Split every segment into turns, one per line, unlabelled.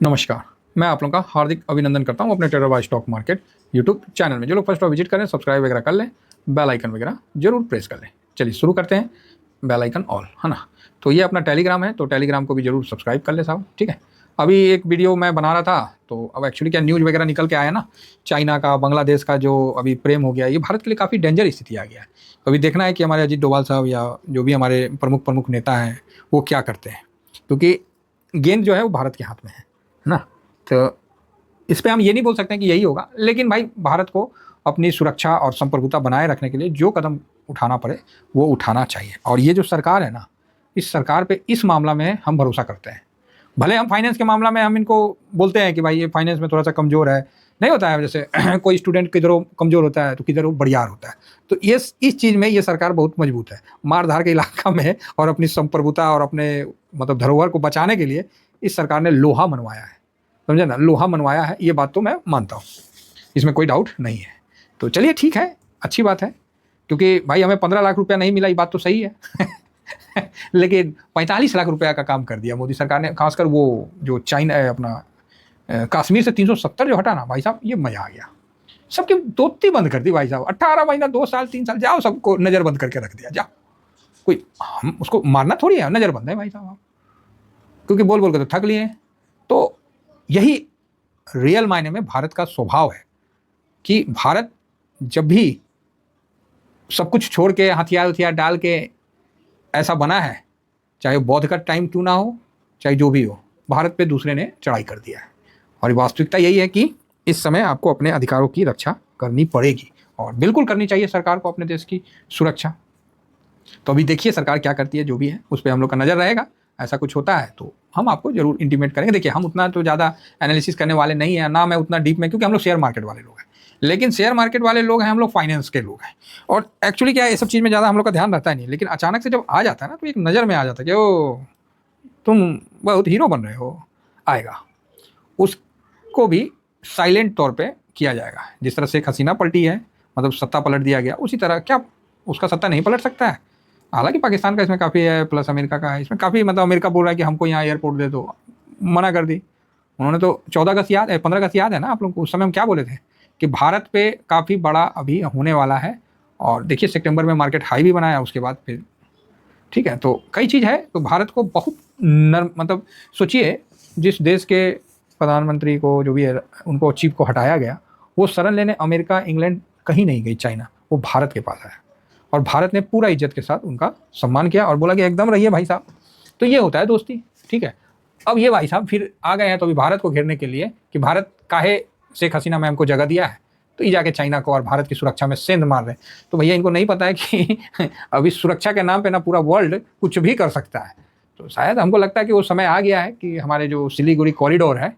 नमस्कार। मैं आप लोगों का हार्दिक अभिनंदन करता हूं अपने trader by stock market YouTube channel में। जो लोग फर्स्ट बार विजिट करें, सब्सक्राइब वगैरह कर लें, बेल आइकन वगैरह जरूर प्रेस कर लें। चलिए शुरू करते हैं। बेल आइकन ऑल है ना। तो ये अपना टेलीग्राम है, तो टेलीग्राम को भी जरूर सब्सक्राइब कर ले साहब, ठीक है। अभी एक वीडियो मैं बना रहा था, तो अब एक्चुअली क्या न्यूज़ वगैरह निकल के आया ना, चाइना का, बांग्लादेश का जो अभी प्रेम हो गया, ये भारत के लिए काफ़ी डेंजर स्थिति आ गया है। तो अभी देखना है कि हमारे अजीत डोभाल साहब या जो भी हमारे प्रमुख प्रमुख नेता हैं वो क्या करते हैं, क्योंकि गेंद जो है वो भारत के हाथ में है ना। तो इस पे हम ये नहीं बोल सकते हैं कि यही होगा, लेकिन भाई भारत को अपनी सुरक्षा और संप्रभुता बनाए रखने के लिए जो कदम उठाना पड़े वो उठाना चाहिए। और ये जो सरकार है ना, इस सरकार पे इस मामला में हम भरोसा करते हैं। भले हम फाइनेंस के मामला में हम इनको बोलते हैं कि भाई ये फाइनेंस में थोड़ा सा कमज़ोर है, नहीं होता है जैसे कोई स्टूडेंट किधरों कमज़ोर होता है तो किधरों बढ़ियार होता है। तो ये इस चीज़ में ये सरकार बहुत मजबूत है, मारधार के इलाका में, और अपनी संप्रभुता और अपने मतलब धरोहर को बचाने के लिए इस सरकार ने लोहा मनवाया है, समझे ना, लोहा मनवाया है। ये बात तो मैं मानता हूँ, इसमें कोई डाउट नहीं है। तो चलिए ठीक है, अच्छी बात है, क्योंकि भाई हमें 15 लाख रुपया नहीं मिला, ये बात तो सही है लेकिन 45 लाख रुपया का काम कर दिया मोदी सरकार ने। खासकर वो जो चाइना अपना कश्मीर से 370 जो हटा ना भाई साहब, ये मजा आ गया। सबकी दोस्ती बंद कर दी भाई साहब। 18 महीना, 2 साल, 3 साल, जाओ सबको नज़र बंद करके रख दिया, जाओ। कोई हम उसको मारना थोड़ी है, नज़र बंद है भाई साहब, क्योंकि बोल बोल के तो थक लिए हैं। तो यही रियल मायने में भारत का स्वभाव है कि भारत जब भी सब कुछ छोड़ के हथियार हथियार डाल के ऐसा बना है, चाहे बौद्ध का टाइम क्यों ना हो, चाहे जो भी हो, भारत पे दूसरे ने चढ़ाई कर दिया है। और वास्तविकता यही है कि इस समय आपको अपने अधिकारों की रक्षा करनी पड़ेगी, और बिल्कुल करनी चाहिए सरकार को अपने देश की सुरक्षा। तो अभी देखिए सरकार क्या करती है, जो भी है उस पर हम लोग का नज़र रहेगा। ऐसा कुछ होता है तो हम आपको जरूर इंटीमेट करेंगे। देखिए हम उतना तो ज़्यादा एनालिसिस करने वाले नहीं हैं, ना मैं उतना डीप में, क्योंकि हम लोग शेयर मार्केट वाले लोग हैं। लेकिन शेयर मार्केट वाले लोग हैं, हम लोग फाइनेंस के लोग हैं, और एक्चुअली क्या है, ये सब चीज़ में ज़्यादा हम लोग का ध्यान रहता है नहीं। लेकिन अचानक से जब आ जाता है ना, तो एक नज़र में आ जाता है कि ओ तुम बहुत हीरो बन रहे हो, आएगा। उसको भी साइलेंट तौर पर किया जाएगा। जिस तरह शेख हसीना पलटी है, मतलब सत्ता पलट दिया गया, उसी तरह क्या उसका सत्ता नहीं पलट सकता है? हालांकि पाकिस्तान का इसमें काफ़ी है, प्लस अमेरिका का है इसमें काफ़ी, मतलब अमेरिका बोल रहा है कि हमको यहाँ एयरपोर्ट दे दो, मना कर दी उन्होंने। तो 14 अगस्त याद है, 15 अगस्त याद है ना आप लोगों को? उस समय हम क्या बोले थे कि भारत पे काफ़ी बड़ा अभी होने वाला है। और देखिए सितंबर में मार्केट हाई भी बनाया, उसके बाद फिर ठीक है। तो कई चीज़ है, तो भारत को बहुत मतलब सोचिए, जिस देश के प्रधानमंत्री को जो भी है उनको चीफ को हटाया गया, वो शरण लेने अमेरिका, इंग्लैंड कहीं नहीं गई, चाइना, वो भारत के पास आया। और भारत ने पूरा इज्जत के साथ उनका सम्मान किया और बोला कि एकदम रहिए भाई साहब। तो ये होता है दोस्ती, ठीक है। अब ये भाई साहब फिर आ गए हैं तो अभी भारत को घेरने के लिए कि भारत काहे शेख हसीना मैम को जगह दिया है, तो ये जाके चाइना को और भारत की सुरक्षा में सेंध मार रहे हैं। तो भैया इनको नहीं पता है कि अभी सुरक्षा के नाम पे ना पूरा वर्ल्ड कुछ भी कर सकता है। तो शायद हमको लगता है कि वो समय आ गया है कि हमारे जो सिलीगुड़ी कॉरिडोर है,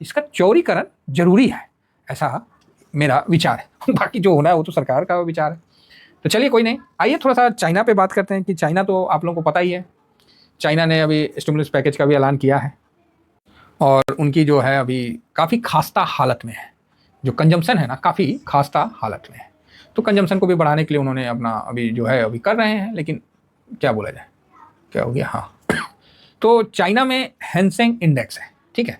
इसका चौड़ीकरण जरूरी है, ऐसा मेरा विचार है। बाकी जो होना है वो तो सरकार का विचार है। तो चलिए कोई नहीं, आइए थोड़ा सा चाइना पे बात करते हैं कि चाइना तो आप लोगों को पता ही है, चाइना ने अभी स्टिमुलस पैकेज का भी ऐलान किया है, और उनकी जो है अभी काफ़ी खास्ता हालत में है। जो कंजम्पशन है ना, काफ़ी खास्ता हालत में है। तो कंजम्पशन को भी बढ़ाने के लिए उन्होंने अपना अभी जो है अभी कर रहे हैं, लेकिन क्या बोला जाए, क्या हो गया, हाँ। तो चाइना में हैंसेंग इंडेक्स है, ठीक है।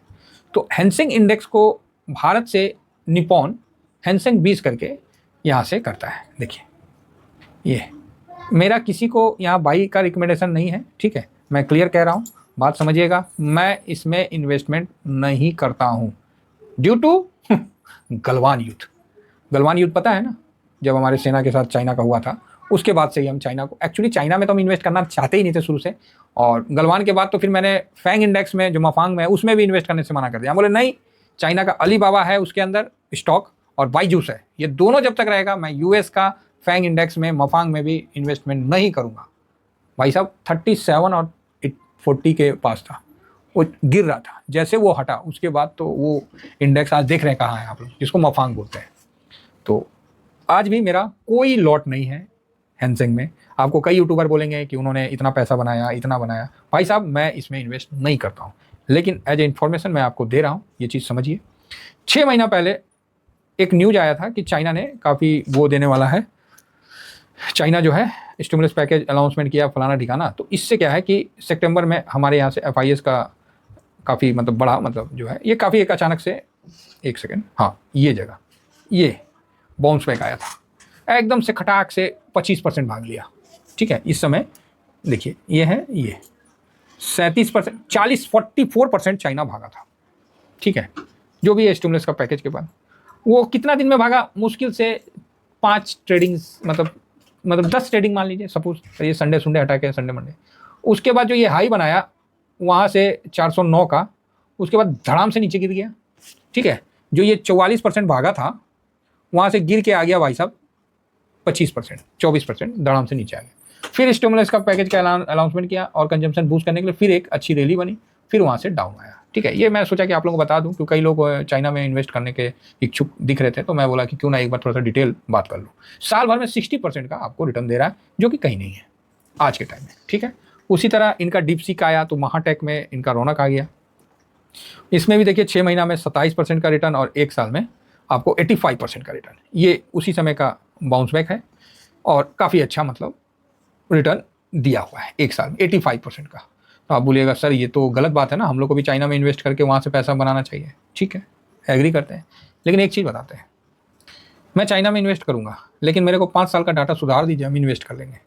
तो हैंसेंग इंडेक्स को भारत से निपॉन हैंसेंग 20 करके यहाँ से करता है। देखिए ये मेरा किसी को यहाँ बाई का रिकमेंडेशन नहीं है, ठीक है, मैं क्लियर कह रहा हूँ, बात समझिएगा। मैं इसमें इन्वेस्टमेंट नहीं करता हूँ ड्यू टू गलवान युद्ध। गलवान युद्ध पता है ना, जब हमारे सेना के साथ चाइना का हुआ था, उसके बाद से ही हम चाइना को, एक्चुअली चाइना में तो हम इन्वेस्ट करना चाहते ही नहीं थे शुरू से, और गलवान के बाद तो फिर मैंने फैंग इंडेक्स में जो मफांग में है उसमें भी इन्वेस्ट करने से मना कर दिया। बोले नहीं, चाइना का अली बाबा है उसके अंदर स्टॉक, और बाईजूस है, ये दोनों जब तक रहेगा मैं यूएस का फैंग इंडेक्स में, मफांग में भी इन्वेस्टमेंट नहीं करूंगा। भाई साहब 37 और 40 के पास था, वो गिर रहा था, जैसे वो हटा उसके बाद तो वो इंडेक्स आज देख रहे हैं कहाँ है आप लोग, जिसको मफांग बोलते हैं। तो आज भी मेरा कोई लॉट नहीं है हैंसेंग में। आपको कई यूट्यूबर बोलेंगे कि उन्होंने इतना पैसा बनाया, इतना बनाया। भाई साहब मैं इसमें इन्वेस्ट नहीं करता हूँ, लेकिन एज ए इन्फॉर्मेशन मैं आपको दे रहा हूँ, ये चीज़ समझिए। 6 महीना पहले एक न्यूज आया था कि चाइना ने काफ़ी वो देने वाला है, चाइना जो है स्टिमुलस पैकेज अनाउंसमेंट किया फलाना ठिकाना। तो इससे क्या है कि सितंबर में हमारे यहाँ से FIS का काफ़ी मतलब बड़ा मतलब जो है ये काफ़ी एक अचानक से, एक सेकेंड, हाँ ये जगह ये बाउंस बैक आया था एकदम से खटाक से 25% भाग लिया। ठीक है, इस समय देखिए ये है ये 37%, 44% चाइना भागा था। ठीक है, जो भी है स्टिमुलस का पैकेज के बाद वो कितना दिन में भागा, मुश्किल से 5 ट्रेडिंग मतलब 10 ट्रेडिंग मान लीजिए सपोज, ये संडे हटा के संडे मंडे, उसके बाद जो ये हाई बनाया वहाँ से 409 का, उसके बाद धड़ाम से नीचे गिर गया। ठीक है, जो ये 44% भागा था वहाँ से गिर के आ गया भाई साहब 25%, 24% धड़ाम से नीचे आ गया। फिर स्टिमुलस का पैकेज का अनाउंसमेंट किया और कंजम्पशन बूस्ट करने के लिए फिर एक अच्छी रैली बनी, फिर वहाँ से डाउन आया। ठीक है, ये मैं सोचा कि आप लोगों को बता दूं, क्योंकि कई लोग चाइना में इन्वेस्ट करने के इच्छुक दिख रहे थे, तो मैं बोला कि क्यों ना एक बार थोड़ा सा डिटेल बात कर लूँ। साल भर में 60% का आपको रिटर्न दे रहा है, जो कि कहीं नहीं है आज के टाइम में। ठीक है, उसी तरह इनका डीपसीक आया तो महाटेक में इनका रौनक आ गया। इसमें भी देखिए 6 महीना में 27% का रिटर्न और 1 साल में आपको 85% का रिटर्न। ये उसी समय का बाउंस बैक है और काफ़ी अच्छा मतलब रिटर्न दिया हुआ है 1 साल में 85% का। तो आप बोलिएगा सर ये तो गलत बात है ना, हम लोग को भी चाइना में इन्वेस्ट करके वहाँ से पैसा बनाना चाहिए। ठीक है, एग्री करते हैं, लेकिन एक चीज़ बताते हैं, मैं चाइना में इन्वेस्ट करूँगा लेकिन मेरे को 5 साल का डाटा सुधार दीजिए, हम इन्वेस्ट कर लेंगे।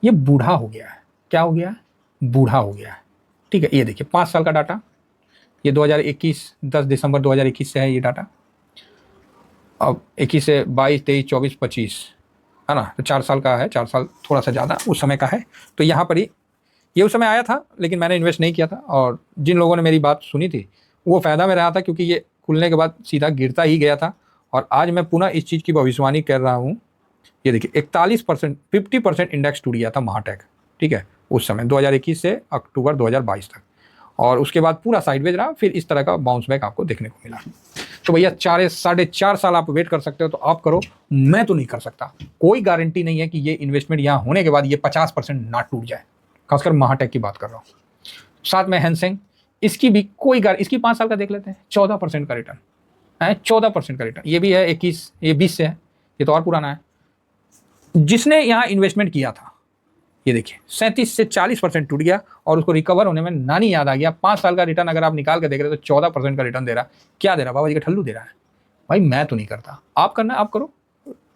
ये बूढ़ा हो गया है। क्या हो गया है? बूढ़ा हो गया है। ठीक है, ये देखिए 5 साल का डाटा, ये 2021 10 दिसंबर 2021 से है ये डाटा। अब 21 से 22 23 24 25 है ना, तो 4 साल का है, 4 साल थोड़ा सा ज़्यादा उस समय का है। तो यहाँ पर ही ये उस समय आया था लेकिन मैंने इन्वेस्ट नहीं किया था, और जिन लोगों ने मेरी बात सुनी थी वो फ़ायदा में रहा था, क्योंकि ये खुलने के बाद सीधा गिरता ही गया था। और आज मैं पुनः इस चीज़ की भविष्यवाणी कर रहा हूँ। ये देखिए 41% 50% इंडेक्स टूट गया था महाटेक। ठीक है, उस समय 2021 से अक्टूबर 2022 तक, और उसके बाद पूरा साइडवेज रहा, फिर इस तरह का बाउंस बैक आपको देखने को मिला। तो भैया 4.5 साल आप वेट कर सकते हो तो आप करो, मैं तो नहीं कर सकता। कोई गारंटी नहीं है कि ये इन्वेस्टमेंट यहाँ होने के बाद ये 50% ना टूट जाए, खासकर महाटेक की बात कर रहा हूँ। साथ में हैंसेंग, इसकी भी कोई इसकी 5 साल का देख लेते हैं, 14% का रिटर्न है, 14% का रिटर्न। ये भी है 21, ये 20 से है, ये तो और पुराना है। जिसने यहाँ इन्वेस्टमेंट किया था ये देखिए 37 से 40% टूट गया और उसको रिकवर होने में नानी याद आ गया। 5 साल का रिटर्न अगर आप निकाल के देख रहे हो तो 14% का रिटर्न दे रहा है। क्या दे रहा है? बाबा जी का ठल्लू दे रहा है। भाई मैं तो नहीं करता, आप करना आप करो।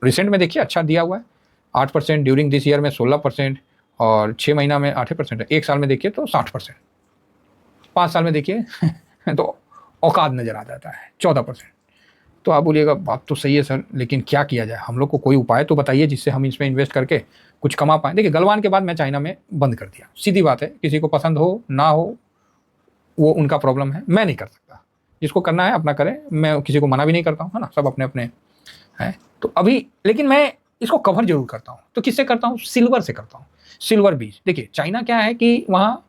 रिसेंट में देखिए अच्छा दिया हुआ है 8%, ड्यूरिंग दिस ईयर में 16%, और 6 महीना में 8% है। 1 साल में देखिए तो 60%, 5 साल में देखिए तो औकात नज़र आ जाता है 14%। तो आप बोलिएगा बात तो सही है सर, लेकिन क्या किया जाए? हम लोग को कोई उपाय तो बताइए जिससे हम इसमें इन्वेस्ट करके कुछ कमा पाएँ। देखिए गलवान के बाद मैं चाइना में बंद कर दिया, सीधी बात है। किसी को पसंद हो ना हो वो उनका प्रॉब्लम है, मैं नहीं कर सकता। जिसको करना है अपना करें, मैं किसी को मना भी नहीं करता हूँ, है ना, सब अपने अपने हैं। तो अभी लेकिन मैं इसको कवर जरूर करता हूँ। तो किससे करता हूँ? सिल्वर से करता हूँ। सिल्वर बीज, देखिए चाइना क्या है कि वहाँ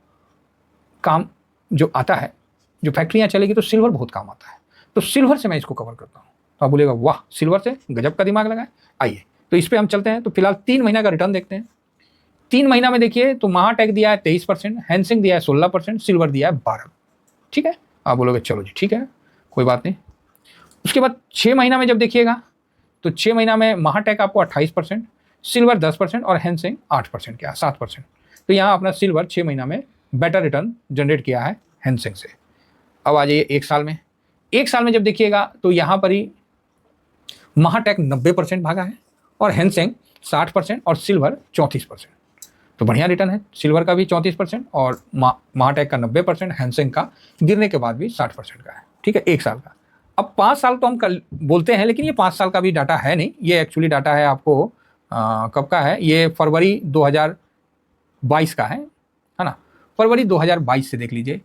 काम जो आता है, जो फैक्ट्रियाँ चलेगी तो सिल्वर बहुत काम आता है, तो सिल्वर से मैं इसको कवर करता हूँ। तो आप बोलेगा वाह सिल्वर से गजब का दिमाग लगाए। आइए तो इस पर हम चलते हैं। तो फिलहाल 3 महीना का रिटर्न देखते हैं। 3 महीना में देखिए तो महाटेक दिया है 23%, हैंसिंग दिया है 16%, सिल्वर दिया है 12%। ठीक है, आप बोलोगे चलो जी ठीक है कोई बात नहीं। उसके बाद 6 महीना में जब देखिएगा तो 6 महीना में महाटेक आपको 28%, सिल्वर 10% और हैंसिंग 8% क्या 7%। तो यहाँ अपना सिल्वर 6 महीना में बेटर रिटर्न जनरेट किया है हैंसिंग से। अब आ जाइए 1 साल में। 1 साल में जब देखिएगा तो यहाँ पर ही महाटेक 90% भागा है और हैंसेंग 60% और सिल्वर 34%। तो बढ़िया रिटर्न है, सिल्वर का भी 34% और महाटेक का 90%, हैंसेंग का गिरने के बाद भी 60% का है। ठीक है, 1 साल का। अब 5 साल तो हम कल बोलते हैं, लेकिन ये 5 साल का भी डाटा है नहीं, ये एक्चुअली डाटा है आपको कब का है, ये फरवरी 2022 का है ना। फरवरी 2022 से देख लीजिए,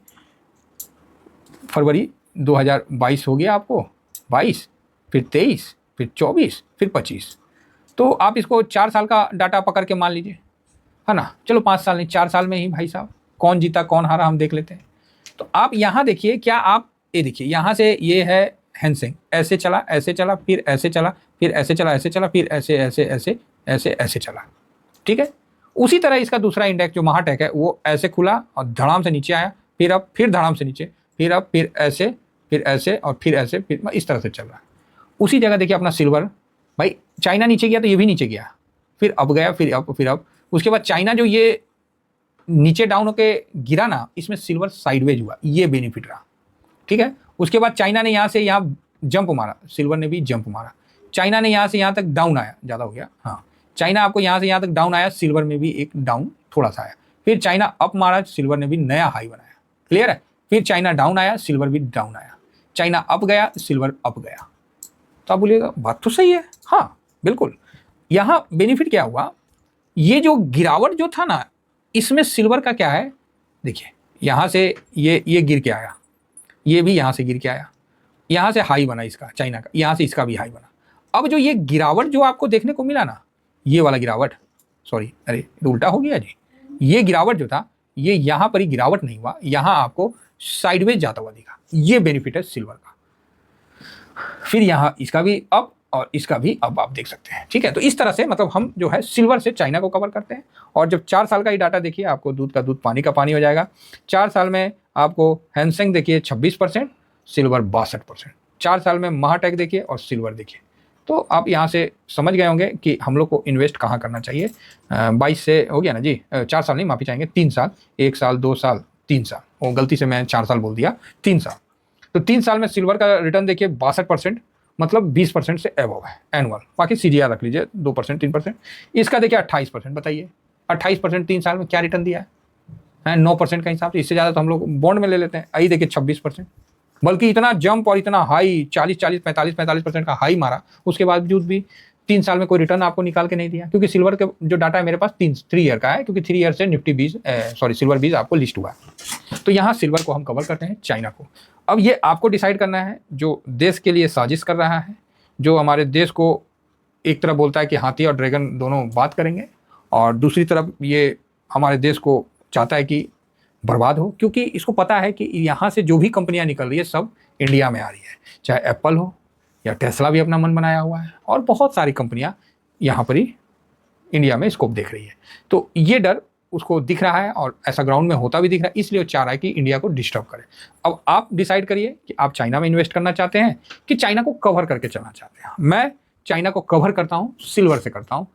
फरवरी 2022 हो गया आपको, 22 फिर 23 फिर 24 फिर 25। तो आप इसको 4 साल का डाटा पकड़ के मान लीजिए, है ना। चलो 5 साल नहीं, 4 साल में ही भाई साहब कौन जीता कौन हारा हम देख लेते हैं। तो आप यहाँ देखिए, क्या आप ये देखिए यहाँ से ये है हैंसिंग, ऐसे चला फिर ऐसे चला फिर ऐसे चला ऐसे चला फिर ऐसे ऐसे ऐसे ऐसे ऐसे चला। ठीक है, उसी तरह इसका दूसरा इंडेक्स जो महाटेक है वो ऐसे खुला और धड़ाम से नीचे आया, फिर अब फिर धड़ाम से नीचे, फिर अब फिर ऐसे और फिर ऐसे, फिर इस तरह से चल रहा है। उसी जगह देखिए अपना सिल्वर, भाई चाइना नीचे गया तो ये भी नीचे गया, फिर अब गया फिर अब उसके बाद चाइना जो ये नीचे डाउन होके गिरा ना, इसमें सिल्वर साइडवेज हुआ, ये बेनिफिट रहा। ठीक है। उसके बाद चाइना ने यहाँ से यहाँ जंप मारा, सिल्वर ने भी जंप मारा। चाइना ने यहाँ से यहाँ तक डाउन आया, ज़्यादा हो गया, हाँ चाइना आपको यहाँ से यहाँ तक डाउन आया, सिल्वर में भी एक डाउन थोड़ा सा आया। फिर चाइना अप मारा, सिल्वर ने भी नया हाई बनाया, क्लियर है। फिर चाइना डाउन आया, सिल्वर भी डाउन आया। चाइना अप गया, सिल्वर अप गया। तो आप बोलिएगा बात तो सही है, हाँ बिल्कुल। यहाँ बेनिफिट क्या हुआ, ये जो गिरावट जो था ना, इसमें सिल्वर का क्या है, देखिए यहाँ से ये गिर के आया, ये भी यहाँ से गिर के आया, यहाँ से हाई बना इसका चाइना का, यहाँ से इसका भी हाई बना। अब जो ये गिरावट जो आपको देखने को मिला ना, ये वाला गिरावट, सॉरी अरे उल्टा हो गया जी, ये गिरावट जो था ये यहाँ पर ही गिरावट नहीं हुआ, यहाँ आपको साइडवेज जाता हुआ दिखा। ये बेनिफिट है सिल्वर का। फिर यहाँ इसका भी अप और इसका भी अप आप देख सकते हैं, ठीक है। तो इस तरह से मतलब हम जो है सिल्वर से चाइना को कवर करते हैं। और जब 4 साल का ही डाटा देखिए, आपको दूध का दूध पानी का पानी हो जाएगा। 4 साल में आपको हैंसेंग देखिए 26%, सिल्वर 62%। 4 साल में महाटेक देखिए और सिल्वर देखिए। तो आप यहाँ से समझ गए होंगे कि हम लोग को इन्वेस्ट कहाँ करना चाहिए। 22 से हो गया ना जी, 4 साल नहीं माफ़ी चाहेंगे, 3 साल, 1 साल 2 साल 3 साल, वो गलती से मैं 4 साल बोल दिया, 3 साल। तो 3 साल में सिल्वर का रिटर्न देखिए 62%, मतलब 20% से एबव है एनुअल। बाकी सीजीआर रख लीजिए 2% 3%। इसका देखिए 28%, बताइए 28% 3 साल में क्या रिटर्न दिया है 9% का हिसाब से। इससे ज़्यादा तो हम लोग बॉन्ड में ले लेते हैं। आई देखिए 26%, बल्कि इतना जंप और इतना हाई 40 45% का हाई मारा, उसके बावजूद भी 3 साल में कोई रिटर्न आपको निकाल के नहीं दिया। क्योंकि सिल्वर का जो डाटा है मेरे पास 3 ईयर का है, क्योंकि 3 ईयर से निफ्टी 20 सिल्वर 20 आपको लिस्ट हुआ है। तो यहाँ सिल्वर को हम कवर करते हैं, चाइना को। अब ये आपको डिसाइड करना है, जो देश के लिए साजिश कर रहा है, जो हमारे देश को एक तरफ बोलता है कि हाथी और ड्रैगन दोनों बात करेंगे, और दूसरी तरफ ये हमारे देश को चाहता है कि बर्बाद हो, क्योंकि इसको पता है कि यहाँ से जो भी कंपनियाँ निकल रही है सब इंडिया में आ रही है। चाहे एप्पल हो या टेस्ला भी अपना मन बनाया हुआ है, और बहुत सारी कंपनियाँ यहाँ पर ही इंडिया में स्कोप देख रही है। तो ये डर उसको दिख रहा है, और ऐसा ग्राउंड में होता भी दिख रहा है, इसलिए वो चाह रहा है कि इंडिया को डिस्टर्ब करे। अब आप डिसाइड करिए कि आप चाइना में इन्वेस्ट करना चाहते हैं कि चाइना को कवर करके चलना चाहते हैं। मैं चाइना को कवर करता हूँ, सिल्वर से करता हूँ।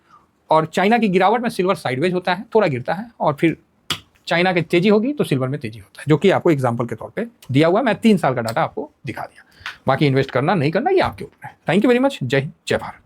और चाइना की गिरावट में सिल्वर साइडवेज होता है, थोड़ा गिरता है, और फिर चाइना की तेजी होगी तो सिल्वर में तेजी होता है, जो कि आपको एग्जांपल के तौर पे दिया हुआ है। मैं 3 साल का डाटा आपको दिखा दिया। बाकी इन्वेस्ट करना नहीं करना ये आपके ऊपर है। Thank you very much. जय हिंद, जय भारत।